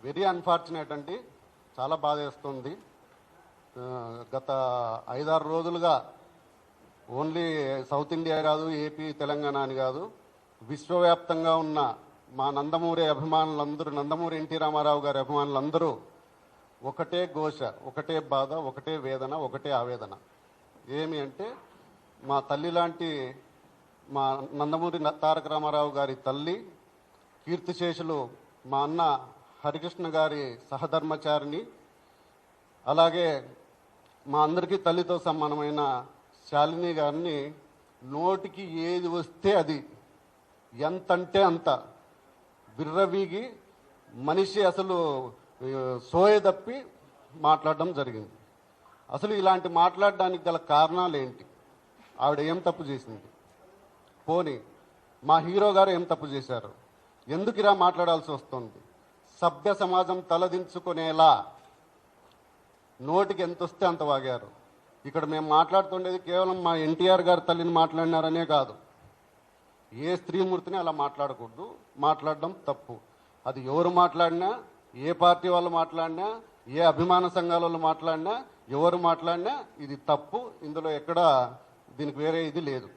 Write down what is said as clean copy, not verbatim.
Very unfortunate అండి. చాలా బాధేస్తుంది. గత 5-6 రోజులుగా ఓన్లీ సౌత్ ఇండియా కాదు, ఏపీ తెలంగాణ అని కాదు, విశ్వవ్యాప్తంగా ఉన్న మా నందమూరి అభిమానులందరూ, నందమూరి ఎన్టీ రామారావు గారి అభిమానులందరూ ఒకటే ఘోష, ఒకటే బాధ, ఒకటే వేదన, ఒకటే ఆవేదన. ఏమి అంటే మా తల్లి లాంటి మా నందమూరి తారక రామారావు గారి తల్లి, కీర్తిశేషులు మా అన్న హరికృష్ణ గారి సహధర్మచారిని, అలాగే మా అందరికీ తల్లితో సమానమైన శాలిని గారిని నోటికి ఏది వస్తే అది, ఎంతంటే అంత విర్రవీగి మనిషి అసలు సోయ తప్పి మాట్లాడడం జరిగింది. అసలు ఇలాంటి మాట్లాడడానికి గల కారణాలు ఏంటి? ఆవిడ ఏం తప్పు చేసింది? పోనీ మా హీరో గారు ఏం తప్పు చేశారు? ఎందుకు ఇలా మాట్లాడాల్సి వస్తుంది? సభ్య సమాజం తలదించుకునేలా నోటికి ఎంత వస్తే అంత వాగారు. ఇక్కడ మేము మాట్లాడుతుండేది కేవలం మా ఎన్టీఆర్ గారి తల్లిని మాట్లాడినారనే కాదు, ఏ స్త్రీమూర్తిని అలా మాట్లాడకూడదు, మాట్లాడడం తప్పు. అది ఎవరు మాట్లాడినా, ఏ పార్టీ వాళ్ళు మాట్లాడినా, ఏ అభిమాన సంఘాల వాళ్ళు మాట్లాడినా, ఎవరు మాట్లాడినా ఇది తప్పు. ఇందులో ఎక్కడ దీనికి వేరే ఇది లేదు.